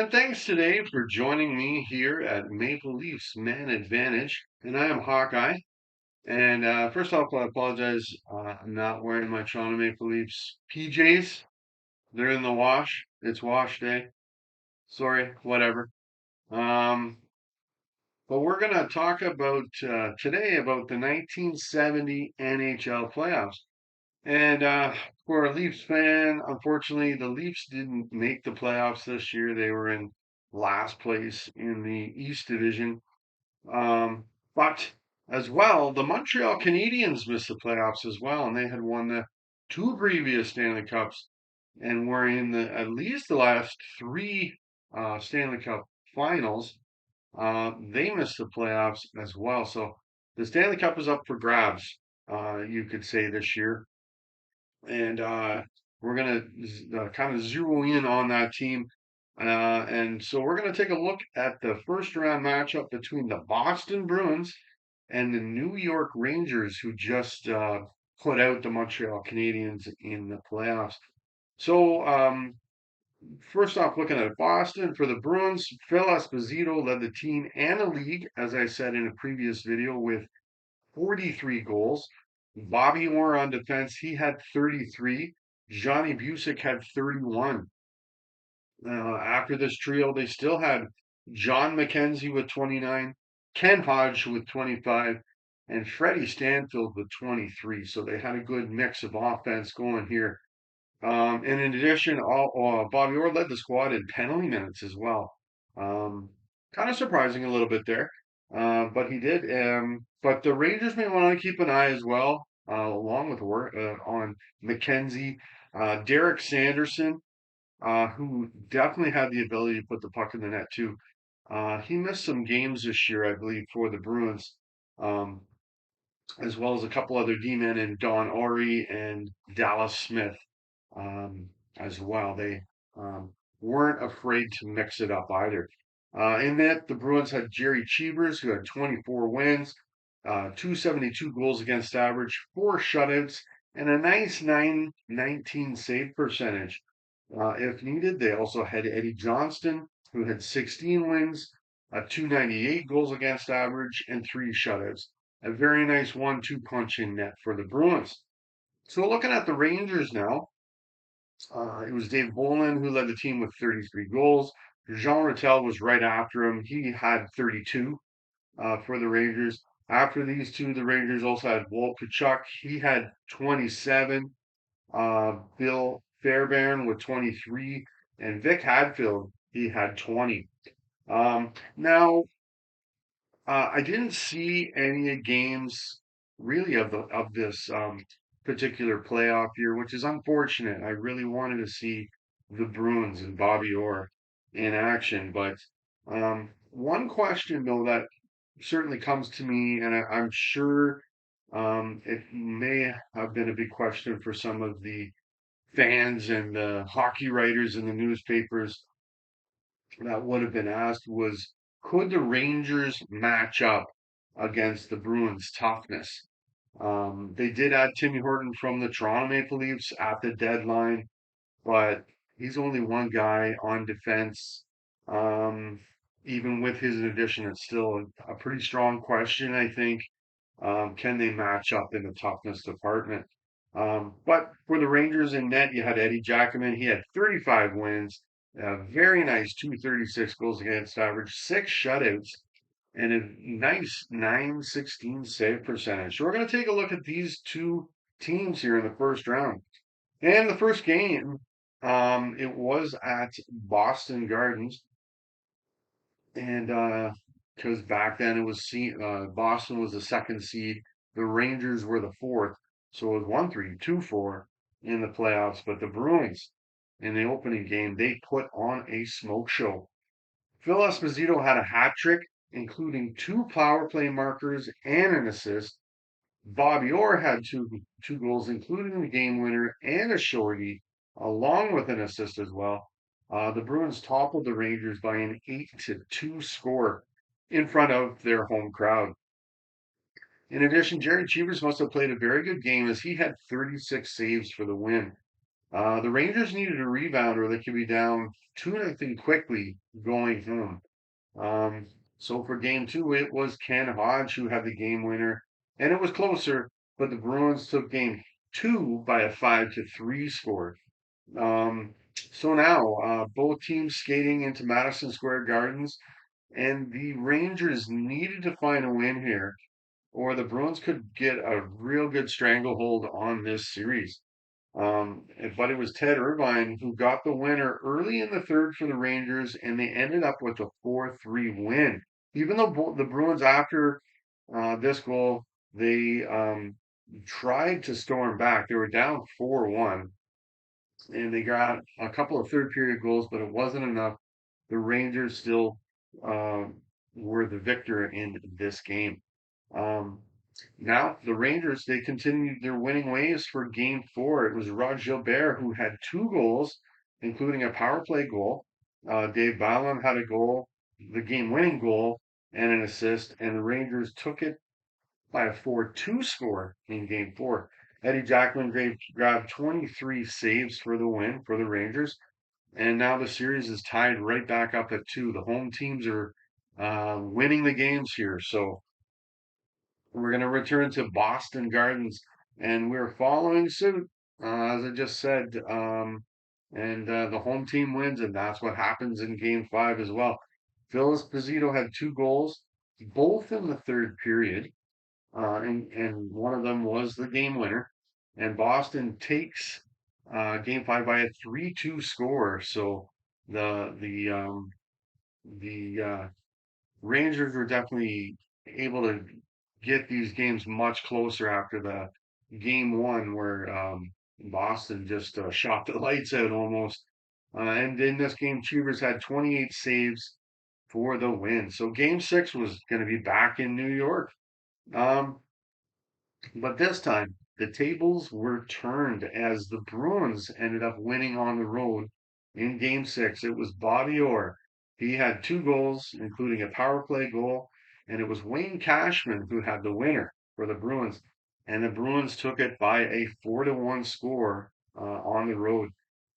And thanks today for joining me here at Maple Leafs Man Advantage. And I am Hawkeye. And first off, I apologize. I'm not wearing my Toronto Maple Leafs PJs. They're in the wash. It's wash day. Sorry, whatever. Um, but we're going to talk about today about the 1970 NHL Playoffs. And for a Leafs fan, unfortunately, the Leafs didn't make the playoffs this year. They were in last place in the East Division. But as well, the Montreal Canadiens missed the playoffs as well, and they had won the two previous Stanley Cups and were in the at least the last three Stanley Cup finals. They missed the playoffs as well. So the Stanley Cup is up for grabs, you could say, this year and we're going to kind of zero in on that team. And so we're going to take a look at the first round matchup between the Boston Bruins and the New York Rangers, who just put out the Montreal Canadiens in the playoffs. So, first off, looking at Boston for the Bruins, Phil Esposito led the team and the league, as I said in a previous video, with 43 goals. Bobby Orr on defense, he had 33. Johnny Busick had 31. After this trio, they still had John McKenzie with 29, Ken Hodge with 25, and Freddie Stanfield with 23. So they had a good mix of offense going here. And in addition, Bobby Orr led the squad in penalty minutes as well. Kind of surprising a little bit there, but he did. But the Rangers may want to keep an eye as well, along with Orr, on McKenzie, Derek Sanderson, who definitely had the ability to put the puck in the net too. He missed some games this year, I believe, for the Bruins, um, as well as a couple other D-men in Don Ori and Dallas Smith as well. They weren't afraid to mix it up either. In that, the Bruins had Jerry Cheevers, who had 24 wins, 272 goals against average, four shutouts, and a nice 919 save percentage. If needed, they also had Eddie Johnston, who had 16 wins, 298 goals against average, and three shutouts. A very nice 1-2 punch in net for the Bruins. So looking at the Rangers now, it was Dave Bolin who led the team with 33 goals. Jean Rattel was right after him. He had 32 for the Rangers. After these two, the Rangers also had Walt Kachuk. He had 27. Bill Fairbairn with 23. And Vic Hadfield, he had 20. Now, I didn't see any games really of this particular playoff year, which is unfortunate. I really wanted to see the Bruins and Bobby Orr in action, but one question though that certainly comes to me, and I'm sure it may have been a big question for some of the fans and the hockey writers in the newspapers that would have been asked was, could the Rangers match up against the Bruins' toughness? They did add Timmy Horton from the Toronto Maple Leafs at the deadline, but he's only one guy on defense. Um, Even with his addition, it's still a pretty strong question, I think. Can they match up in the toughness department? But for the Rangers in net, you had Eddie Jacquemin. He had 35 wins, very nice 236 goals against average, six shutouts, and a nice 916 save percentage. So we're going to take a look at these two teams here in the first round. And the first game, it was at Boston Gardens. And because back then it was Boston was the second seed, the Rangers were the fourth, so it was 1-3, 2-4 in the playoffs. But the Bruins in the opening game, they put on a smoke show. Phil Esposito had a hat trick, including two power play markers and an assist. Bobby Orr had two goals, including the game winner and a shorty, along with an assist as well. The Bruins toppled the Rangers by an 8-2 score in front of their home crowd. In addition, Jerry Cheevers must have played a very good game as he had 36 saves for the win. The Rangers needed a rebound or they could be down 2-0 quickly going home. Um, so for game two, it was Ken Hodge who had the game winner, and it was closer, but the Bruins took game two by a 5-3 score. So now, both teams skating into Madison Square Gardens, and the Rangers needed to find a win here, or the Bruins could get a real good stranglehold on this series. But it was Ted Irvine who got the winner early in the third for the Rangers, and they ended up with a 4-3 win. Even though the Bruins, after this goal, they tried to storm back. They were down 4-1, and they got a couple of third period goals, but it wasn't enough. The Rangers still were the victor in this game. Um, Now the Rangers, they continued their winning ways for game four. It was Rod Gilbert who had two goals, including a power play goal. Dave Ballin had a goal, the game winning goal, and an assist, and the Rangers took it by a 4-2 score in game four. Eddie Jackman grabbed 23 saves for the win for the Rangers, and now the series is tied right back up at two. The home teams are winning the games here, so we're going to return to Boston Gardens, and we're following suit, as I just said. And the home team wins, and that's what happens in Game Five as well. Phil Esposito had two goals, both in the third period, and one of them was the game winner. And Boston takes Game Five by a 3-2 score. So the Rangers were definitely able to get these games much closer after the game one where Boston just shot the lights out almost. And in this game, Cheevers had 28 saves for the win. So game six was going to be back in New York. Um, but this time, the tables were turned as the Bruins ended up winning on the road in game six. It was Bobby Orr. He had two goals, including a power play goal, and it was Wayne Cashman who had the winner for the Bruins. And the Bruins took it by a 4-1 score on the road.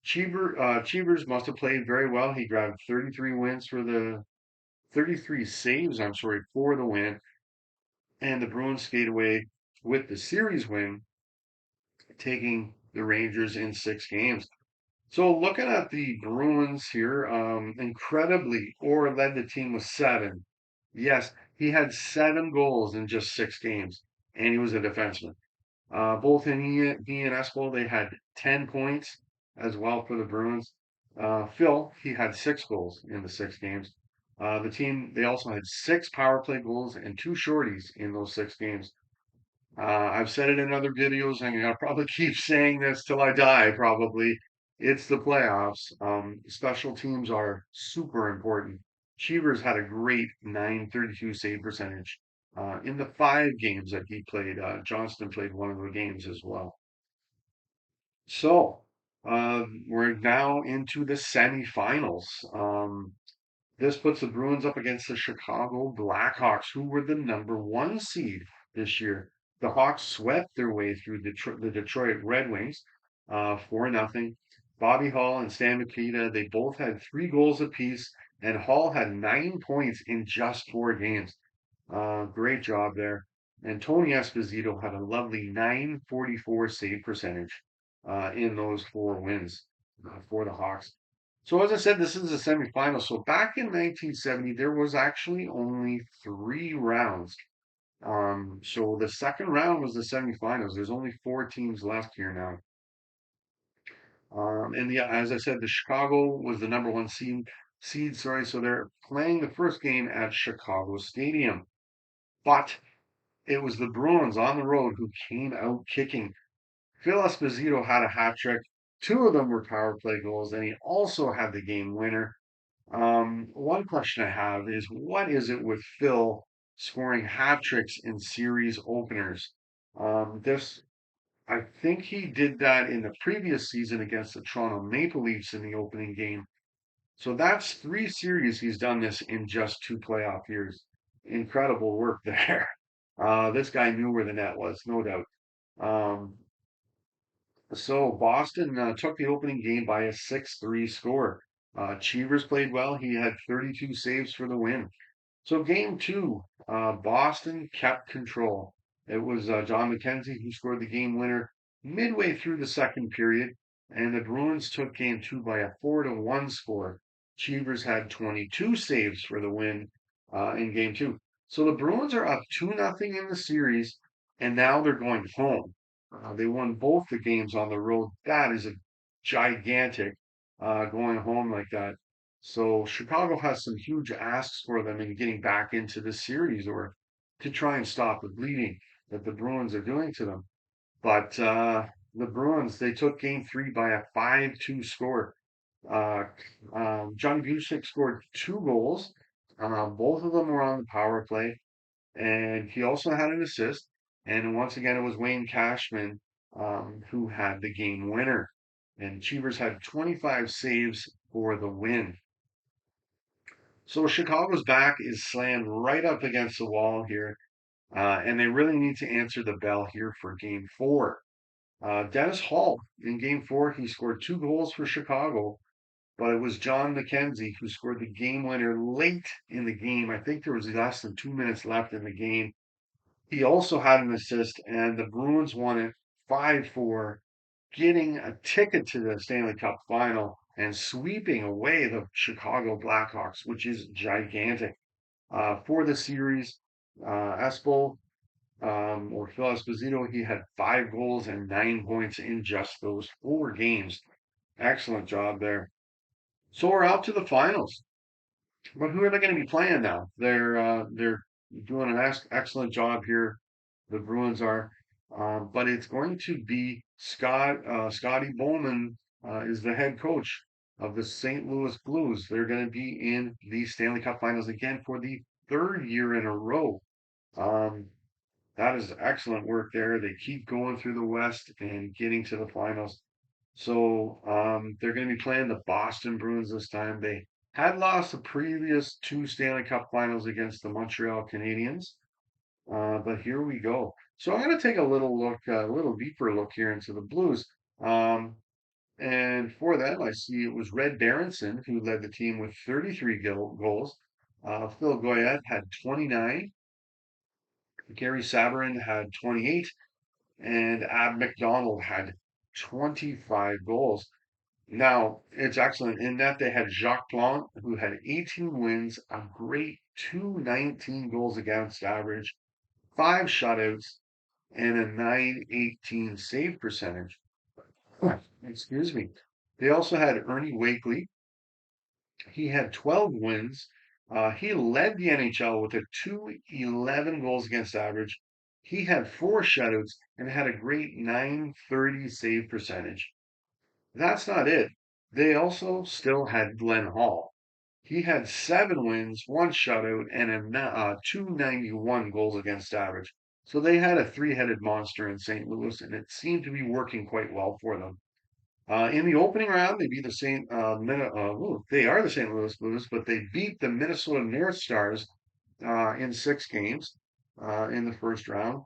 Cheevers must have played very well. He grabbed 33 saves, I'm sorry, for the win, and the Bruins skate away with the series win, taking the Rangers in six games. So looking at the Bruins here, incredibly, Orr led the team with seven. Yes, he had seven goals in just six games, and he was a defenseman. Both in he and Espo, they had 10 points as well for the Bruins. Phil, he had six goals in the six games. The team, they also had six power play goals and two shorties in those six games. I've said it in other videos, and I'll probably keep saying this till I die, probably. It's the playoffs. Special teams are super important. Cheevers had a great 932 save percentage in the five games that he played. Johnston played one of the games as well. So we're now into the semifinals. This puts the Bruins up against the Chicago Blackhawks, who were the number one seed this year. The Hawks swept their way through the Detroit Red Wings, 4-0. Bobby Hall and Stan Mikita, they both had three goals apiece, and Hall had 9 points in just four games. Great job there. And Tony Esposito had a lovely 944 save percentage in those four wins for the Hawks. So as I said, this is a semifinal. So back in 1970, there was actually only three rounds. So the second round was the semifinals. There's only four teams left here now. And yeah, as I said, the Chicago was the number one seed, sorry. So they're playing the first game at Chicago Stadium. But it was the Bruins on the road who came out kicking. Phil Esposito had a hat trick. Two of them were power play goals, and he also had the game winner. One question I have is what is it with Phil scoring hat tricks in series openers? This I think he did that in the previous season against the Toronto Maple Leafs in the opening game. So that's three series he's done this in just two playoff years. Incredible work there. This guy knew where the net was, no doubt. Um, So Boston took the opening game by a 6-3 score. Cheevers played well. He had 32 saves for the win. So game two, Boston kept control. It was John McKenzie who scored the game winner midway through the second period, and the Bruins took game two by a 4-1 score. Cheevers had 22 saves for the win in game two. So the Bruins are up 2-0 in the series, and now they're going home. They won both the games on the road. That is a gigantic going home like that. So Chicago has some huge asks for them in getting back into the series or to try and stop the bleeding that the Bruins are doing to them. But the Bruins, they took game three by a 5-2 score. Uh, John Busick scored two goals. Both of them were on the power play, and he also had an assist. And once again, it was Wayne Cashman who had the game winner. And Cheevers had 25 saves for the win. So Chicago's back is slammed right up against the wall here, and they really need to answer the bell here for game four. Dennis Hall in game four, he scored two goals for Chicago, but it was John McKenzie who scored the game winner late in the game. I think there was less than 2 minutes left in the game. He also had an assist, and the Bruins won it 5-4, getting a ticket to the Stanley Cup final and sweeping away the Chicago Blackhawks, which is gigantic. For the series, Espel or Phil Esposito, he had 5 goals and 9 points in just those 4 games. Excellent job there. So we're out to the finals. But who are they going to be playing now? They're doing an excellent job here. The Bruins are, but it's going to be Scotty Bowman is the head coach of the St. Louis Blues. They're going to be in the Stanley Cup Finals again for the third year in a row. Um, that is excellent work there. They keep going through the West and getting to the finals. So they're going to be playing the Boston Bruins this time. They had lost the previous two Stanley Cup finals against the Montreal Canadiens. But here we go. So I'm going to take a little look, a little deeper look here into the Blues. Um, and for that, I see it was Red Berenson who led the team with 33 goals. Phil Goyette had 29. Gary Sabarin had 28. And Ab McDonald had 25 goals. Now, it's excellent in that they had Jacques Plante, who had 18 wins, a great 219 goals against average, 5 shutouts, and a 918 save percentage. Excuse me. They also had Ernie Wakely. He had 12 wins. He led the NHL with a 211 goals against average. He had 4 shutouts and had a great 930 save percentage. That's not it. They also still had Glenn Hall. He had 7 wins, 1 shutout, and a 291 goals against average. So they had a three-headed monster in St. Louis, and it seemed to be working quite well for them. In the opening round, they beat the they are the St. Louis Blues, but they beat the Minnesota North Stars in 6 games in the first round.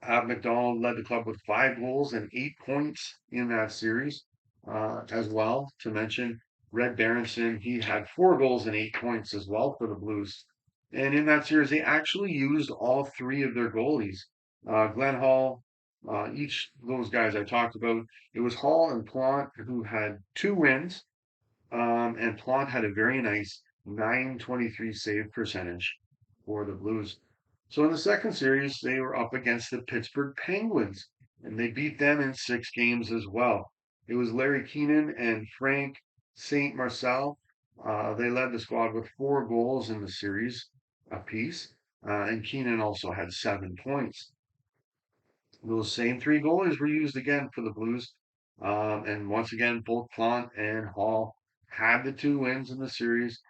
McDonald led the club with 5 goals and 8 points in that series as well. To mention Red Berenson, he had 4 goals and 8 points as well for the Blues. And in that series, they actually used all three of their goalies. Glenn Hall, each of those guys I talked about, it was Hall and Plante who had 2 wins, and Plante had a very nice 923 save percentage for the Blues. So in the second series, they were up against the Pittsburgh Penguins, and they beat them in 6 games as well. It was Larry Keenan and Frank St. Marcel. They led the squad with 4 goals in the series apiece, and Keenan also had 7 points. Those same three goalies were used again for the Blues. And once again, both Plante and Hall had the 2 wins in the series.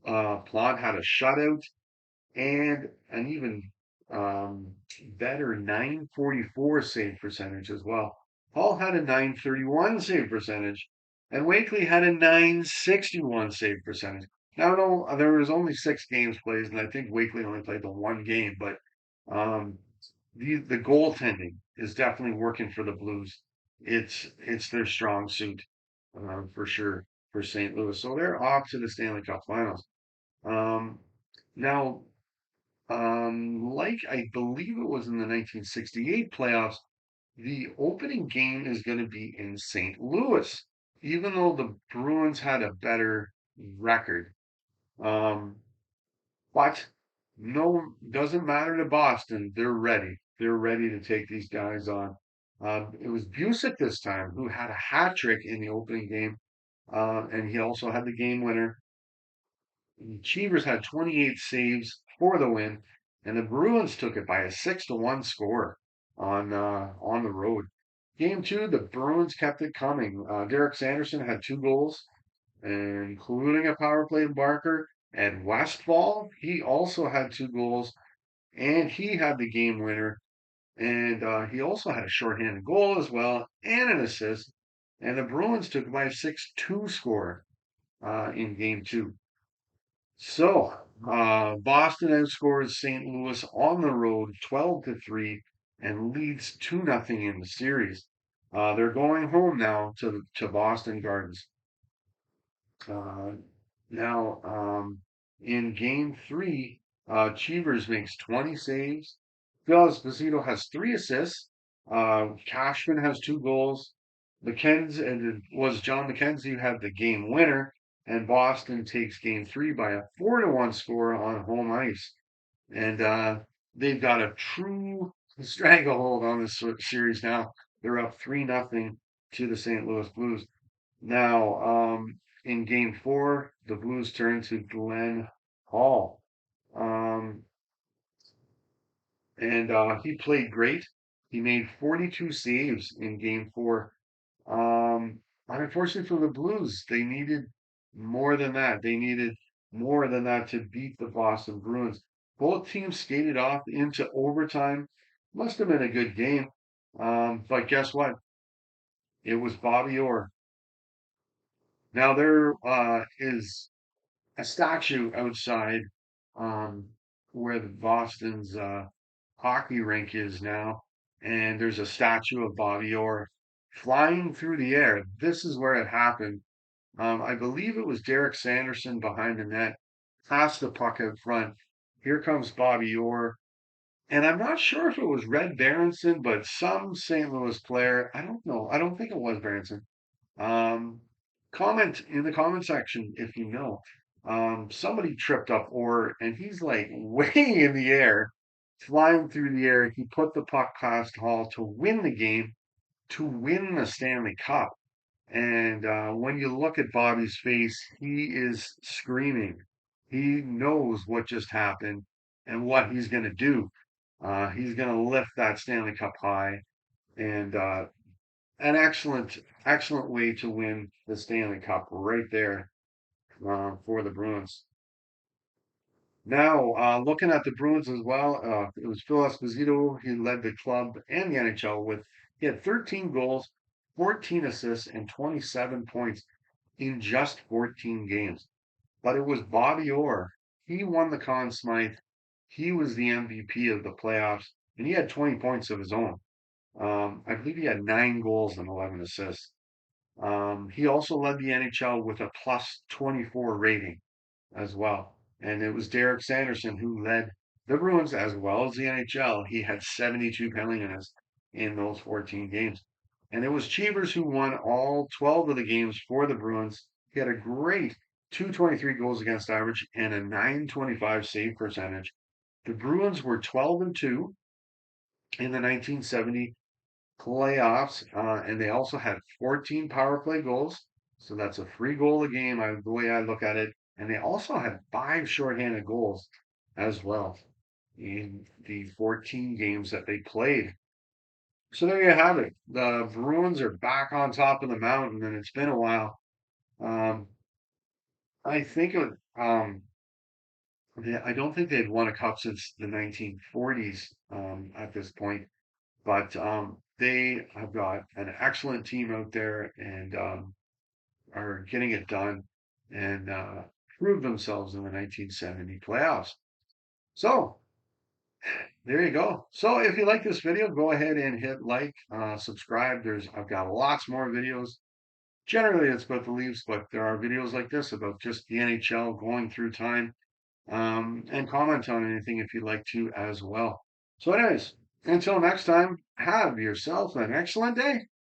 Plante had a shutout and an even better 944 save percentage as well. Hall had a 931 save percentage, and Wakely had a 961 save percentage. Now, no, there was only 6 games played, and I think Wakely only played the 1 game, but um, the goaltending is definitely working for the Blues. It's their strong suit, for sure, for St. Louis. So they're off to the Stanley Cup Finals. Um, now, like I believe it was in the 1968 playoffs, the opening game is going to be in St. Louis, even though the Bruins had a better record. Um, but no, doesn't matter to Boston. They're ready. They're ready to take these guys on. It was Busick this time who had a hat trick in the opening game, and he also had the game winner. Cheevers had 28 saves for the win, and the Bruins took it by a 6-1 score on the road. Game two, the Bruins kept it coming. Derek Sanderson had 2 goals, including a power play marker. And Westfall, he also had 2 goals, and he had the game winner. And he also had a shorthanded goal as well, and an assist. And the Bruins took by a 6-2 score in game two. So, Boston outscores St. Louis on the road 12-3 and leads 2-0 in the series. They're going home now to Boston Gardens. Uh, now, in game three, Cheevers makes 20 saves. Phil Esposito has 3 assists. Cashman has 2 goals. McKenzie, and it was John McKenzie who had the game winner, and Boston takes game three by a 4-1 score on home ice. And they've got a true stranglehold on this series now. They're up 3-0 to the St. Louis Blues. Now, in game four, the Blues turn to Glenn Hall. Um, and he played great. He made 42 saves in game four. But unfortunately for the Blues, they needed more than that. They needed more than that to beat the Boston Bruins. Both teams skated off into overtime. Must have been a good game. But guess what? It was Bobby Orr. Now there is a statue outside where the Boston's hockey rink is now, and there's a statue of Bobby Orr flying through the air. This is where it happened. I believe it was Derek Sanderson behind the net, passed the puck out front. Here comes Bobby Orr, and I'm not sure if it was Red Berenson, but some St. Louis player. I don't know. I don't think it was Berenson. Um, comment in the comment section if you know. Somebody tripped up Orr, and he's like way in the air, flying through the air. He put the puck past Hall to win the game, to win the Stanley Cup. And when you look at Bobby's face, he is screaming. He knows what just happened and what he's going to do. He's going to lift that Stanley Cup high, and an excellent way to win the Stanley Cup right there for the Bruins. Now, looking at the Bruins as well, it was Phil Esposito. He led the club and the NHL with he had 13 goals, 14 assists, and 27 points in just 14 games. But it was Bobby Orr. He won the Conn Smythe. He was the MVP of the playoffs, and he had 20 points of his own. I believe he had 9 goals and 11 assists. He also led the NHL with a plus 24 rating as well. And it was Derek Sanderson who led the Bruins as well as the NHL. He had 72 penalty minutes in those 14 games. And it was Cheevers who won all 12 of the games for the Bruins. He had a great 223 goals against average and a 925 save percentage. The Bruins were 12-2 in the 1970 playoffs, and they also had 14 power play goals. So that's a free goal a game, the way I look at it. And they also had 5 shorthanded goals as well in the 14 games that they played. So there you have it. The Bruins are back on top of the mountain, and it's been a while. Um, I think it, I don't think they'd won a cup since the 1940s at this point. But they have got an excellent team out there and are getting it done and proved themselves in the 1970 playoffs. So There you go. So if you like this video, go ahead and hit like, subscribe. I've got lots more videos. Generally, it's about the Leafs, but there are videos like this about just the NHL going through time, and comment on anything if you'd like to as well. So anyways, until next time, have yourself an excellent day.